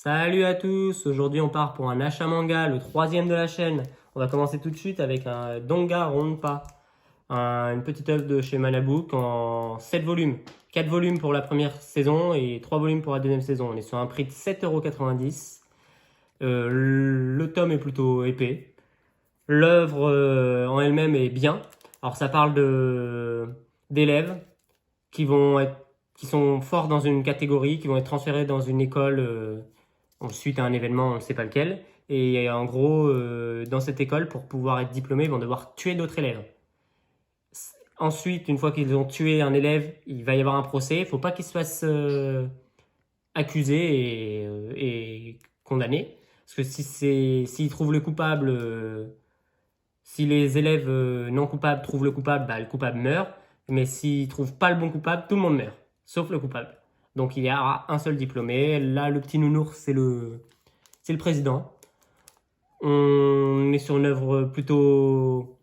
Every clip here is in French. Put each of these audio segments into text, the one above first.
Salut à tous, aujourd'hui on part pour un achat manga, le troisième de la chaîne. On va commencer tout de suite avec un Danganronpa, une petite œuvre de chez Manabook en 7 volumes. 4 volumes pour la première saison et 3 volumes pour la deuxième saison. On est sur un prix de 7,90 €. Le tome est plutôt épais. L'œuvre en elle-même est bien. Alors ça parle d'élèves qui qui sont forts dans une catégorie, qui vont être transférés dans une école suite à un événement, on ne sait pas lequel. Et en gros, dans cette école, pour pouvoir être diplômés, ils vont devoir tuer d'autres élèves. Ensuite, une fois qu'ils ont tué un élève, il va y avoir un procès. Il ne faut pas qu'ils se fassent accusés et condamnés. Parce que s'ils trouvent le coupable, si les élèves non coupables trouvent le coupable, bah, le coupable meurt. Mais s'ils ne trouvent pas le bon coupable, tout le monde meurt, sauf le coupable. Donc il y aura un seul diplômé. Là, le petit nounours, c'est le président. On est sur une œuvre plutôt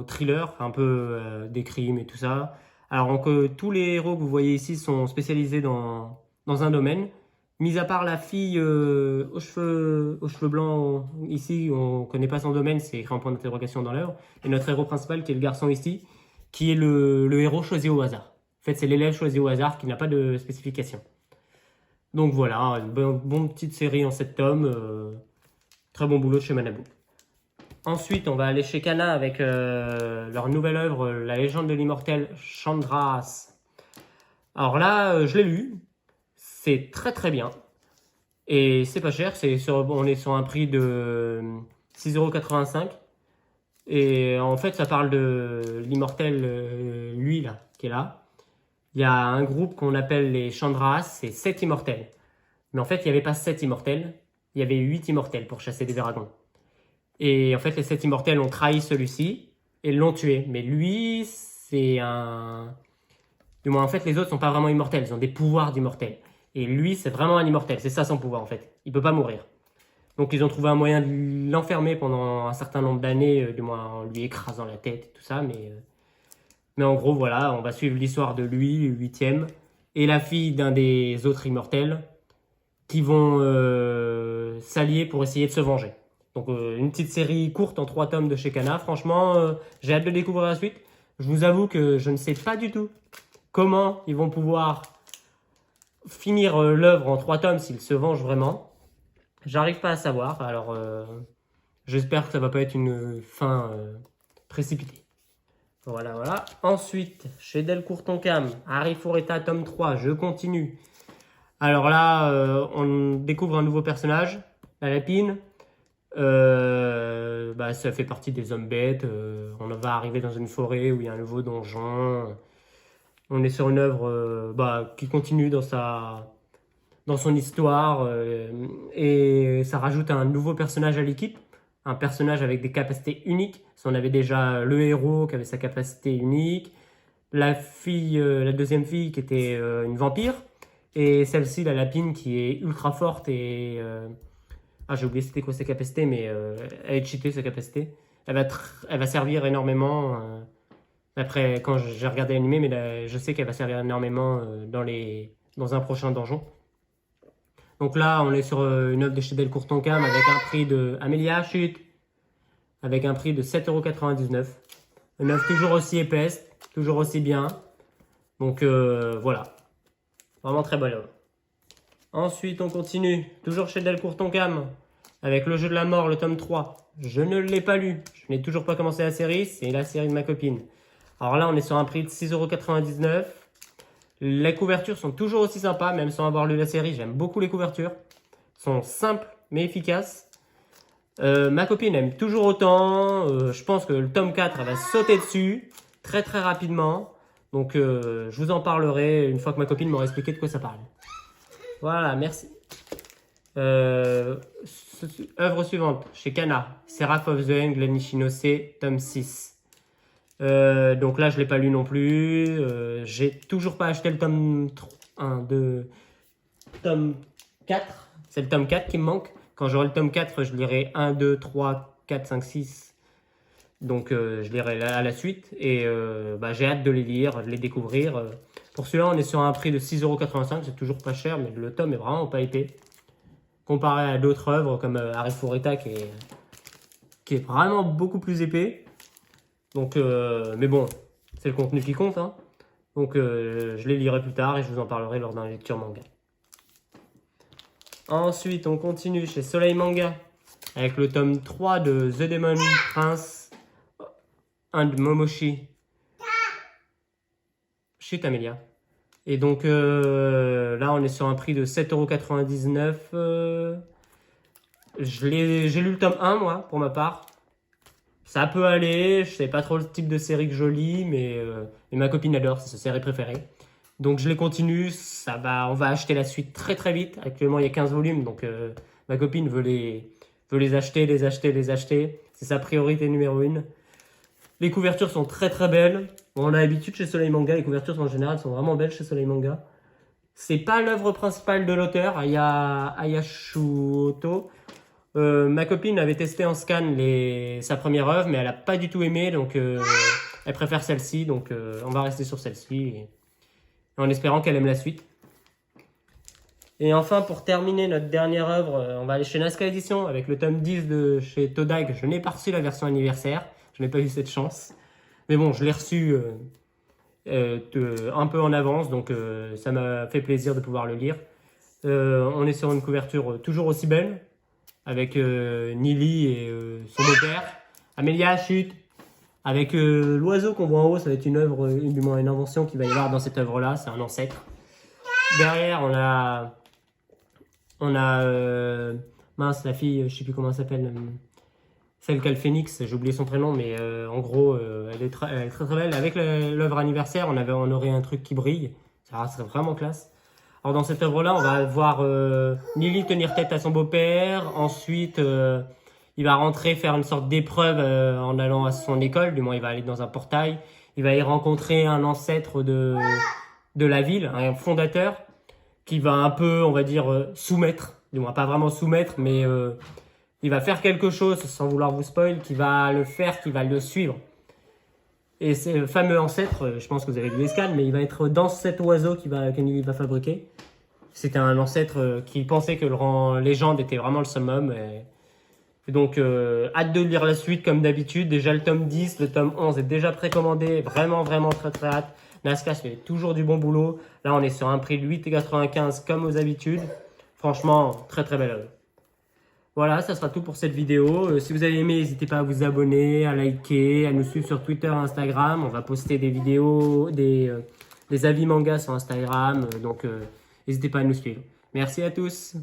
thriller, un peu des crimes et tout ça. Alors que tous les héros que vous voyez ici sont spécialisés dans un domaine. Mis à part la fille aux cheveux blancs, ici, on ne connaît pas son domaine, c'est écrit en point d'interrogation dans l'œuvre. Et notre héros principal, qui est le garçon ici, qui est le héros choisi au hasard. En fait, c'est l'élève choisi au hasard qui n'a pas de spécification. Donc voilà, une bonne petite série en 7 tomes. Très bon boulot chez Manabook. Ensuite, on va aller chez Kana avec leur nouvelle œuvre, La légende de l'immortel Chandras. Alors là, je l'ai lu. C'est très très bien. Et c'est pas cher. On est sur un prix de 6,85 €. Et en fait, ça parle de l'immortel, lui là, qui est là. Il y a un groupe qu'on appelle les Chandras, c'est 7 immortels. Mais en fait, il n'y avait pas 7 immortels, il y avait 8 immortels pour chasser des dragons. Et en fait, les 7 immortels ont trahi celui-ci et l'ont tué. Mais lui, c'est un... Du moins, en fait, les autres sont pas vraiment immortels, ils ont des pouvoirs d'immortels. Et lui, c'est vraiment un immortel, c'est ça son pouvoir en fait. Il peut pas mourir. Donc ils ont trouvé un moyen de l'enfermer pendant un certain nombre d'années, du moins en lui écrasant la tête et tout ça, mais en gros, voilà, on va suivre l'histoire de lui, le 8e, et la fille d'un des autres immortels, qui vont s'allier pour essayer de se venger. Donc une petite série courte en 3 tomes de chez Kana. Franchement, j'ai hâte de découvrir la suite. Je vous avoue que je ne sais pas du tout comment ils vont pouvoir finir l'œuvre en 3 tomes s'ils se vengent vraiment. J'arrive pas à savoir, alors j'espère que ça va pas être une fin précipitée. Voilà, voilà. Ensuite, chez Delcourt Tonkam, Harry Fureta, tome 3, je continue. Alors là, on découvre un nouveau personnage, la lapine. Ça fait partie des hommes bêtes. On va arriver dans une forêt où il y a un nouveau donjon. On est sur une œuvre qui continue dans son histoire. Et ça rajoute un nouveau personnage à l'équipe. Un personnage avec des capacités uniques. On avait déjà le héros qui avait sa capacité unique. La deuxième fille qui était une vampire. Et celle-ci, la lapine, qui est ultra forte et... j'ai oublié c'était quoi ses capacités, mais elle est cheatée sa capacité. Elle va servir énormément. Après, quand j'ai regardé l'animé, mais là, je sais qu'elle va servir énormément dans un prochain donjon. Donc là, on est sur une œuvre de chez Delcourt Tonkam avec un prix de... Amélia, chut! Avec un prix de 7,99 €. Une œuvre toujours aussi épaisse, toujours aussi bien. Donc voilà. Vraiment très bonne œuvre. Ensuite, on continue. Toujours chez Delcourt Tonkam. Avec Le Jeu de la Mort, le tome 3. Je ne l'ai pas lu. Je n'ai toujours pas commencé la série. C'est la série de ma copine. Alors là, on est sur un prix de 6,99 €. Les couvertures sont toujours aussi sympas, même sans avoir lu la série. J'aime beaucoup les couvertures. Elles sont simples, mais efficaces. Ma copine aime toujours autant. Je pense que le tome 4, elle va sauter dessus. Très très rapidement. Donc je vous en parlerai une fois que ma copine m'aura expliqué de quoi ça parle. Voilà, merci. Œuvre suivante, chez Kana, Seraph of the End, Nishinose, tome 6. Donc là, je ne l'ai pas lu non plus. J'ai toujours pas acheté le tome 4. C'est le tome 4 qui me manque. Quand j'aurai le tome 4, je lirai 1, 2, 3, 4, 5, 6. Donc je lirai à la suite. Et j'ai hâte de les lire, de les découvrir. Pour celui-là, on est sur un prix de 6,85 €. C'est toujours pas cher, mais le tome est vraiment pas épais. Comparé à d'autres œuvres comme Harry Fureta qui est vraiment beaucoup plus épais. Donc, mais bon, c'est le contenu qui compte. Hein. Donc, je les lirai plus tard et je vous en parlerai lors d'un lecture manga. Ensuite, on continue chez Soleil Manga avec le tome 3 de The Demon Prince and Momoshi. Chut, Amélia. Et donc là, on est sur un prix de 7,99 €. J'ai lu le tome 1, moi, pour ma part. Ça peut aller, je sais pas trop le type de série que je lis, mais ma copine adore, c'est sa série préférée. Donc je les continue, on va acheter la suite très très vite. Actuellement, il y a 15 volumes, donc ma copine veut les acheter. C'est sa priorité numéro 1. Les couvertures sont très très belles. Bon, on a l'habitude chez Soleil Manga, les couvertures en général sont vraiment belles chez Soleil Manga. C'est pas l'œuvre principale de l'auteur, Ayashuoto. Ma copine avait testé en scan sa première œuvre, mais elle a pas du tout aimé, donc elle préfère celle-ci. Donc on va rester sur celle-ci, en espérant qu'elle aime la suite. Et enfin, pour terminer notre dernière œuvre, on va aller chez Nazca Édition avec le tome 10 de chez Todag. Je n'ai pas reçu la version anniversaire, je n'ai pas eu cette chance. Mais bon, je l'ai reçu un peu en avance, donc ça m'a fait plaisir de pouvoir le lire. On est sur une couverture toujours aussi belle, avec Nili et son beau-père. Amélia, chute. Avec l'oiseau qu'on voit en haut, ça va être une œuvre, du moins une invention qu'il va y avoir dans cette œuvre-là, c'est un ancêtre. Derrière, on a mince, la fille, je sais plus comment elle s'appelle, celle qui a le phénix, j'ai oublié son prénom, mais en gros, elle est très très belle. Avec l'œuvre anniversaire, on aurait un truc qui brille, ça serait vraiment classe. Alors dans cette œuvre-là, on va voir Nili tenir tête à son beau-père. Ensuite, il va rentrer faire une sorte d'épreuve en allant à son école. Du moins, il va aller dans un portail. Il va y rencontrer un ancêtre de la ville, un fondateur, qui va un peu, on va dire, soumettre. Du moins, pas vraiment soumettre, mais il va faire quelque chose, sans vouloir vous spoil, qui va le suivre. Et c'est le fameux ancêtre, je pense que vous avez vu les scans, mais il va être dans cet oiseau que Nili va fabriquer. C'était un ancêtre qui pensait que le légende était vraiment le summum. Et donc, hâte de lire la suite comme d'habitude. Déjà le tome 10, le tome 11 est déjà précommandé. Vraiment, vraiment très très hâte. Nazca fait toujours du bon boulot. Là, on est sur un prix de 8,95 € comme aux habitudes. Franchement, très très belle œuvre. Voilà, ça sera tout pour cette vidéo. Si vous avez aimé, n'hésitez pas à vous abonner, à liker, à nous suivre sur Twitter et Instagram. On va poster des vidéos, des avis manga sur Instagram. Donc, n'hésitez pas à nous suivre. Merci à tous.